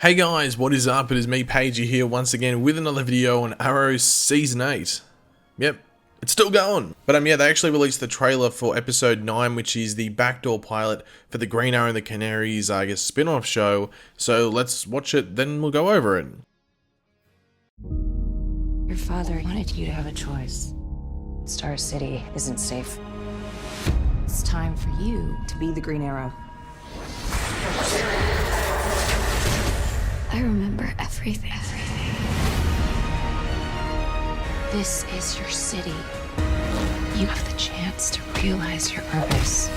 Hey guys, what is up? It is me, Pagey, here once again with another video on Arrow Season 8. Yep, it's still going. But yeah, they actually released the trailer for Episode 9, which is the backdoor pilot for the Green Arrow and the Canaries, I guess, spin-off show. So let's watch it, then we'll go over it. Your father wanted you to have a choice. Star City isn't safe. It's time for you to be the Green Arrow. I remember everything. This is your city. You have the chance to realize your purpose.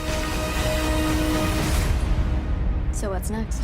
So what's next?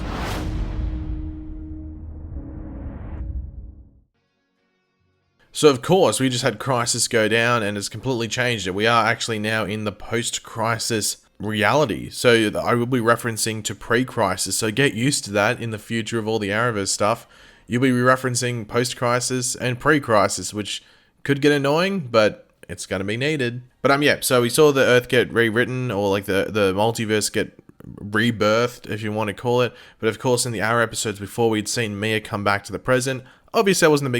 So of course, we just had Crisis go down and it's completely changed it. We are actually now in the post-Crisis reality. So I will be referencing to pre-Crisis, so get used to that in the future of all the Arrowverse stuff. You'll be referencing post-Crisis and pre-Crisis, which could get annoying, but it's going to be needed. But yeah, so we saw the Earth get rewritten, or like the multiverse get rebirthed, if you want to call it. But of course, in the Arrow episodes before, we'd seen Mia come back to the present. Obviously, I wasn't the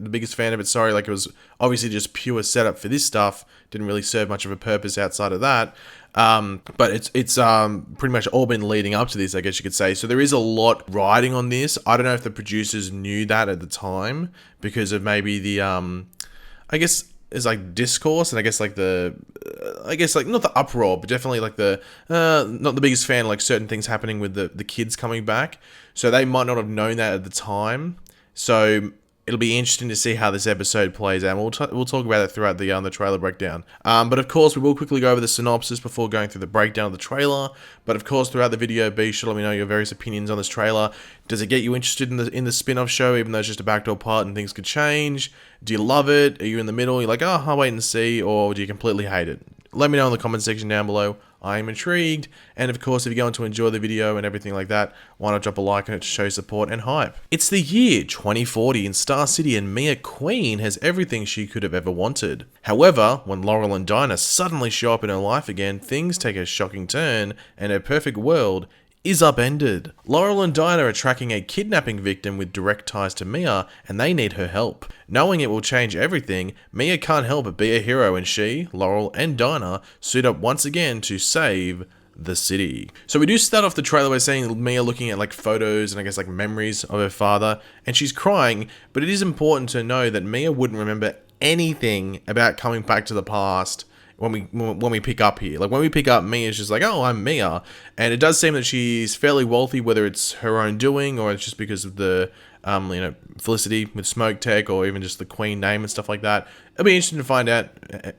biggest fan of it, sorry, like it was obviously just pure setup for this stuff, didn't really serve much of a purpose outside of that, but it's pretty much all been leading up to this, I guess you could say, so there is a lot riding on this. I don't know if the producers knew that at the time, because of maybe the, I guess, it's like discourse, and I guess like not the uproar, but definitely like the not the biggest fan of like certain things happening with the kids coming back, so they might not have known that at the time. So it'll be interesting to see how this episode plays out. We'll talk about it throughout the trailer breakdown. But of course, we will quickly go over the synopsis before going through the breakdown of the trailer. But of course, throughout the video, be sure to let me know your various opinions on this trailer. Does it get you interested in the spin-off show, even though it's just a backdoor part and things could change? Do you love it? Are you in the middle? You're like, oh, I'll wait and see, or do you completely hate it? Let me know in the comment section down below. I am intrigued, and of course, if you're going to enjoy the video and everything like that, why not drop a like on it to show support and hype. It's the year 2040 in Star City, and Mia Queen has everything she could have ever wanted. However, when Laurel and Dinah suddenly show up in her life again, things take a shocking turn, and her perfect world is upended. Laurel and Dinah are tracking a kidnapping victim with direct ties to Mia, and they need her help. Knowing it will change everything, Mia can't help but be a hero, and she, Laurel, and Dinah suit up once again to save the city. So we do start off the trailer by seeing Mia looking at like photos and I guess like memories of her father, and she's crying, but it is important to know that Mia wouldn't remember anything about coming back to the past when we pick up here. Like when we pick up, Mia's just like, oh, I'm Mia, and it does seem that she's fairly wealthy, whether it's her own doing or it's just because of the Felicity with Smoke Tech, or even just the Queen name and stuff like that. It'll be interesting to find out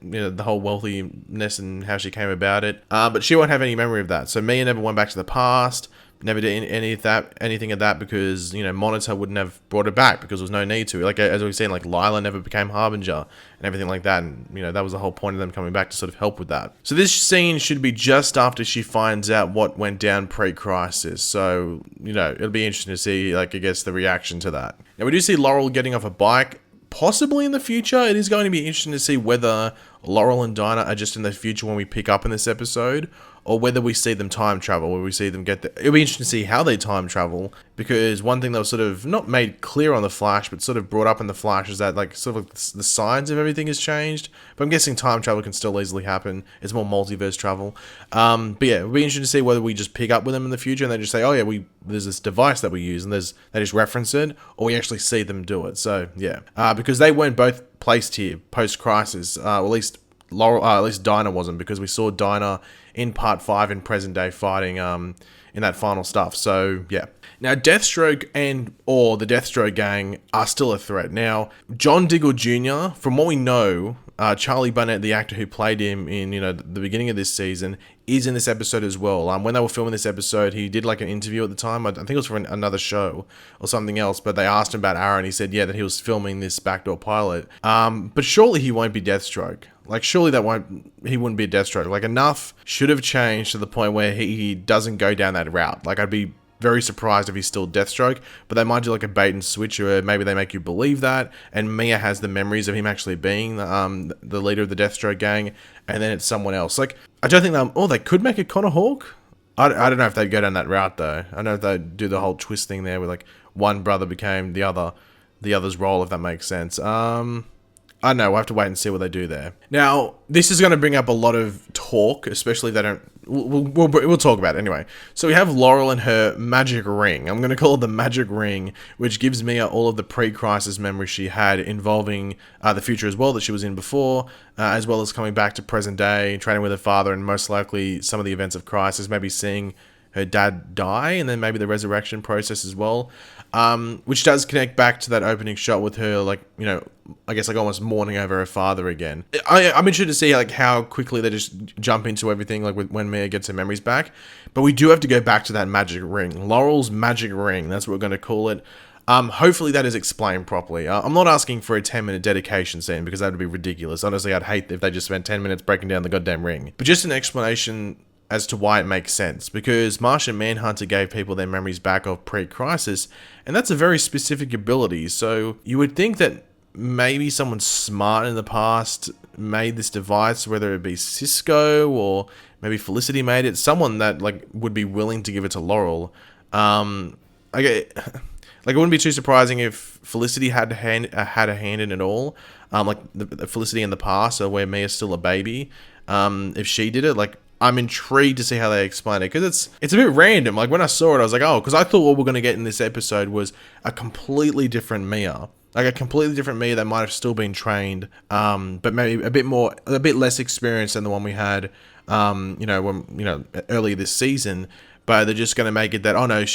the whole wealthiness and how she came about it, but she won't have any memory of that. So Mia never went back to the past, never did anything of that, because Monitor wouldn't have brought her back because there was no need to. Like as we've seen, like Lila never became Harbinger and everything like that, and that was the whole point of them coming back, to sort of help with that. So this scene should be just after she finds out what went down pre-Crisis. So it'll be interesting to see, like, I guess, the reaction to that. Now we do see Laurel getting off a bike. Possibly in the future. It is going to be interesting to see whether Laurel and Dinah are just in the future when we pick up in this episode, or whether we see them time travel, where we see them get it'll be interesting to see how they time travel, because one thing that was sort of not made clear on the Flash, but sort of brought up in the Flash, is that like sort of the signs of everything has changed. But I'm guessing time travel can still easily happen. It's more multiverse travel. But yeah, it'll be interesting to see whether we just pick up with them in the future and they just say, oh yeah, there's this device that we use, and they just reference it, or we actually see them do it. So yeah, because they weren't both placed here post-Crisis, at least Dinah wasn't, because we saw Dinah in part 5 in present day fighting in that final stuff. So yeah, now Deathstroke or the Deathstroke gang are still a threat. Now John Diggle Jr., from what we know, Charlie Barnett, the actor who played him in the beginning of this season, is in this episode as well. When they were filming this episode, he did like an interview at the time. I think it was for another show or something else, but they asked him about Arrow, and he said, yeah, that he was filming this backdoor pilot. But surely he won't be Deathstroke. Like, surely he wouldn't be a Deathstroke. Like, enough should have changed to the point where he doesn't go down that route. Like, I'd be very surprised if he's still Deathstroke, but they might do like a bait and switch, or maybe they make you believe that, and Mia has the memories of him actually being the leader of the Deathstroke gang, and then it's someone else. Like, I don't think they could make it Connor Hawke. I don't know if they'd go down that route though. I don't know if they'd do the whole twist thing there where like one brother became the other's role, if that makes sense. I don't know, we'll have to wait and see what they do there. Now, this is going to bring up a lot of talk, especially if they don't... We'll talk about it anyway. So we have Laurel and her magic ring. I'm going to call it the magic ring, which gives Mia all of the pre-crisis memories she had involving the future as well that she was in before, as well as coming back to present day, training with her father, and most likely some of the events of crisis, maybe seeing her dad die, and then maybe the resurrection process as well, which does connect back to that opening shot with her, like, you know, I guess like almost mourning over her father again. I'm interested to see like how quickly they just jump into everything, like when Mia gets her memories back. But we do have to go back to that magic ring, Laurel's magic ring. That's what we're going to call it. Hopefully that is explained properly. I'm not asking for a 10-minute dedication scene because that would be ridiculous. Honestly, I'd hate if they just spent 10 minutes breaking down the goddamn ring. But just an explanation as to why it makes sense, because Martian Manhunter gave people their memories back of pre-crisis, and that's a very specific ability, so you would think that maybe someone smart in the past made this device, whether it be Cisco or maybe Felicity made it, someone that like would be willing to give it to Laurel. Like it wouldn't be too surprising if Felicity had a hand in it all, like the Felicity in the past, or where Mia's still a baby, if she did it, like, I'm intrigued to see how they explain it, because it's a bit random. Like, when I saw it, I was like, oh, because I thought what we're going to get in this episode was a completely different Mia. Like, a completely different Mia that might have still been trained, but maybe a bit less experienced than the one we had, earlier this season. But they're just going to make it that, oh no, it's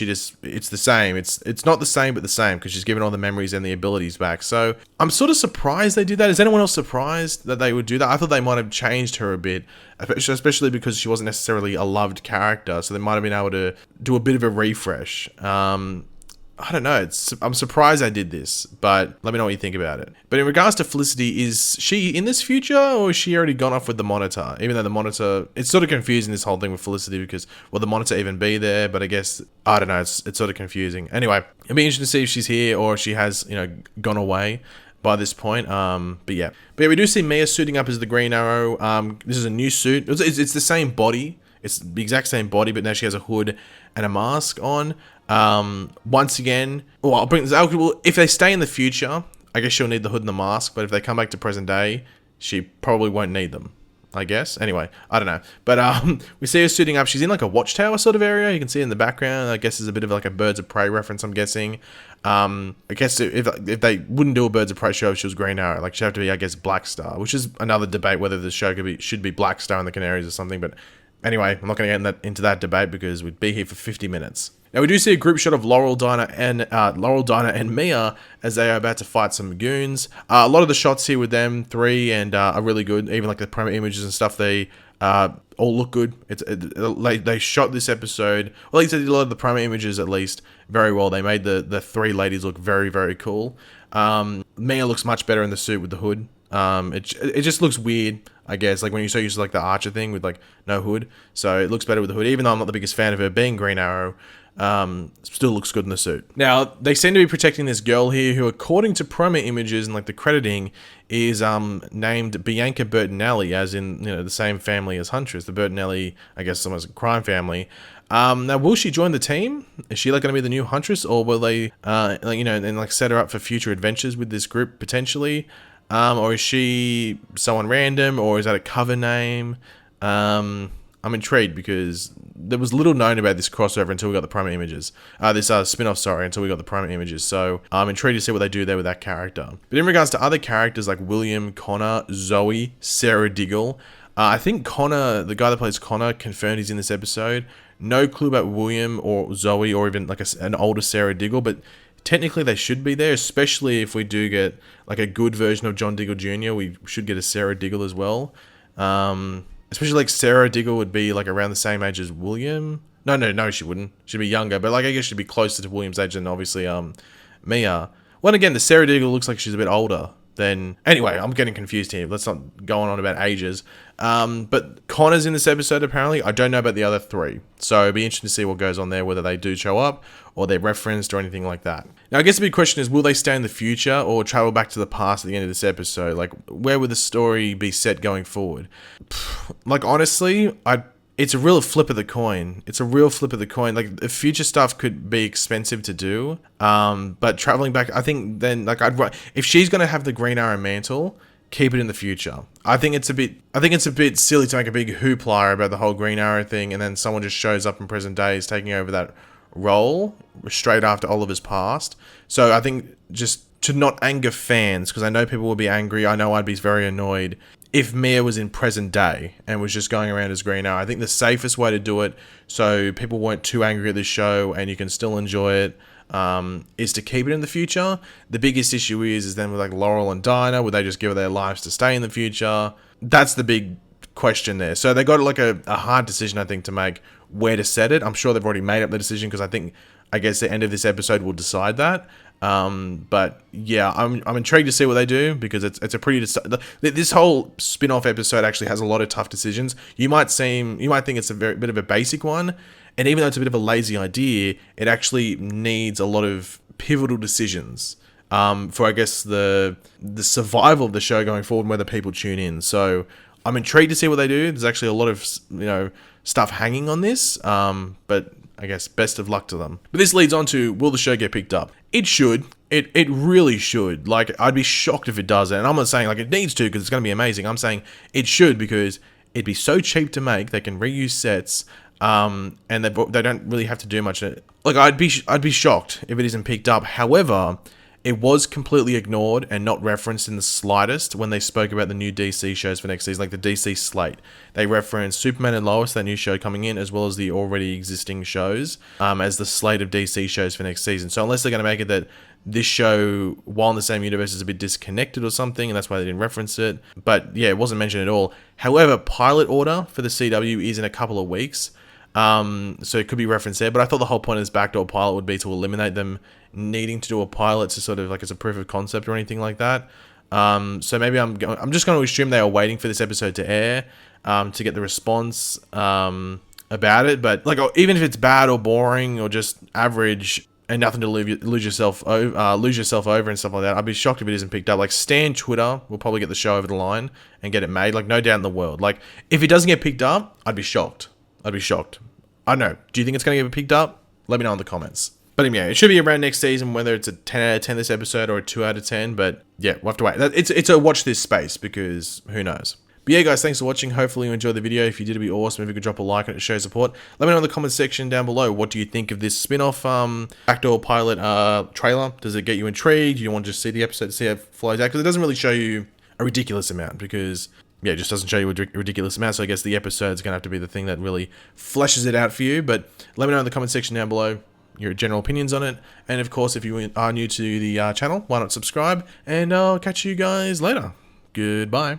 the same. It's not the same, but the same, because she's given all the memories and the abilities back. So I'm sort of surprised they did that. Is anyone else surprised that they would do that? I thought they might have changed her a bit, especially because she wasn't necessarily a loved character. So they might have been able to do a bit of a refresh. I don't know. I'm surprised they did this, but let me know what you think about it. But in regards to Felicity, is she in this future, or is she already gone off with the Monitor? Even though the Monitor, it's sort of confusing, this whole thing with Felicity, because will the Monitor even be there? But I guess, I don't know, it's sort of confusing. Anyway, it'll be interesting to see if she's here or if she has, gone away by this point. But yeah, we do see Mia suiting up as the Green Arrow. This is a new suit. It's the same body. It's the exact same body, but now she has a hood and a mask on. Once again, if they stay in the future, I guess she'll need the hood and the mask, but if they come back to present day, she probably won't need them, I guess. Anyway, I don't know. But we see her suiting up. She's in like a watchtower sort of area. You can see in the background. I guess there's a bit of like a Birds of Prey reference, I'm guessing. I guess if they wouldn't do a Birds of Prey show if she was Green Arrow, like she'd have to be, I guess, Black Star, which is another debate whether the show should be Black Star and the Canaries or something. But anyway, I'm not going to get into that debate because we'd be here for 50 minutes. Now, we do see a group shot of Laurel, Dinah, and Mia as they are about to fight some goons. A lot of the shots here with them three are really good. Even like the promo images and stuff, they all look good. They shot this episode, well, at least they did a lot of the promo images at least very well. They made the three ladies look very, very cool. Mia looks much better in the suit with the hood. It just looks weird, I guess, like when you're so used to like the Archer thing with like no hood. So it looks better with the hood, even though I'm not the biggest fan of her being Green Arrow. Still looks good in the suit. Now, they seem to be protecting this girl here who, according to promo images and like the crediting, is named Bianca Bertinelli, as in, the same family as Huntress. The Bertinelli, I guess, almost a crime family. Now, will she join the team? Is she like going to be the new Huntress, or will they set her up for future adventures with this group potentially? Or is she someone random, or is that a cover name? I'm intrigued because there was little known about this crossover until we got the promo images. This spin-off, until we got the promo images. So I'm intrigued to see what they do there with that character. But in regards to other characters like William, Connor, Zoe, Sarah Diggle, I think Connor, the guy that plays Connor, confirmed he's in this episode. No clue about William or Zoe or even like an older Sarah Diggle, but technically they should be there, especially if we do get like a good version of John Diggle Jr. We should get a Sarah Diggle as well. Especially like Sarah Diggle would be like around the same age as William. No, she wouldn't. She'd be younger, but like I guess she'd be closer to William's age than obviously Mia. Well, again, the Sarah Diggle looks like she's a bit older than... Anyway, I'm getting confused here. Let's not go on about ages. But Connor's in this episode, apparently. I don't know about the other three. So it'll be interesting to see what goes on there, whether they do show up or they're referenced or anything like that. Now, I guess the big question is, will they stay in the future or travel back to the past at the end of this episode? Like, where would the story be set going forward? Like, honestly, it's a real flip of the coin. It's a real flip of the coin. Like, the future stuff could be expensive to do. But traveling back, I think then, like, if she's gonna have the Green Arrow mantle, keep it in the future. I think it's a bit silly to make a big hoopla about the whole Green Arrow thing, and then someone just shows up in present days taking over that role straight after Oliver's passed. So I think just to not anger fans, because I know people will be angry. I know I'd be very annoyed if Mia was in present day and was just going around as Green Arrow. I think the safest way to do it, so people weren't too angry at the show and you can still enjoy it, is to keep it in the future. The biggest issue is then with like Laurel and Dinah, would they just give their lives to stay in the future? That's the big question there. So they got like a hard decision, I think, to make where to set it. I'm sure they've already made up the decision, because I guess the end of this episode will decide that. But yeah, I'm intrigued to see what they do, because it's a pretty this whole spin-off episode actually has a lot of tough decisions. You might think it's a bit of a basic one, and even though it's a bit of a lazy idea, it actually needs a lot of pivotal decisions for, I guess, the survival of the show going forward and whether people tune in. So I'm intrigued to see what they do. There's actually a lot of, stuff hanging on this, but I guess best of luck to them. But this leads on to, will the show get picked up? It should. It really should. Like, I'd be shocked if it doesn't. And I'm not saying like it needs to, because it's going to be amazing. I'm saying it should, because it'd be so cheap to make. They can reuse sets, and they don't really have to do much. Like, I'd be shocked if it isn't picked up. However, it was completely ignored and not referenced in the slightest when they spoke about the new DC shows for next season, like the DC slate. They referenced Superman and Lois, that new show coming in, as well as the already existing shows, as the slate of DC shows for next season. So unless they're going to make it that this show, while in the same universe, is a bit disconnected or something, and that's why they didn't reference it. But yeah, it wasn't mentioned at all. However, pilot order for the CW is in a couple of weeks. So it could be referenced there, but I thought the whole point of this backdoor pilot would be to eliminate them needing to do a pilot to sort of like as a proof of concept or anything like that. So maybe I'm just going to assume they are waiting for this episode to air, to get the response, about it. But like, even if it's bad or boring or just average and nothing to lose yourself over and stuff like that, I'd be shocked if it isn't picked up. Like, Stan Twitter will probably get the show over the line and get it made. Like, no doubt in the world. Like, if it doesn't get picked up, I'd be shocked. I don't know. Do you think it's going to get picked up? Let me know in the comments. But yeah, it should be around next season, whether it's a 10 out of 10 this episode or a 2 out of 10. But yeah, we'll have to wait. It's a watch this space, because who knows. But yeah, guys, thanks for watching. Hopefully you enjoyed the video. If you did, it'd be awesome if you could drop a like on it to show support. Let me know in the comment section down below. What do you think of this spin-off backdoor pilot trailer? Does it get you intrigued? Do you want to just see the episode to see how it flows out? Because it doesn't really show you a ridiculous amount, because yeah, it just doesn't show you a ridiculous amount. So I guess the episode's going to have to be the thing that really fleshes it out for you. But let me know in the comment section down below your general opinions on it. And of course, if you are new to the channel, why not subscribe? And I'll catch you guys later. Goodbye.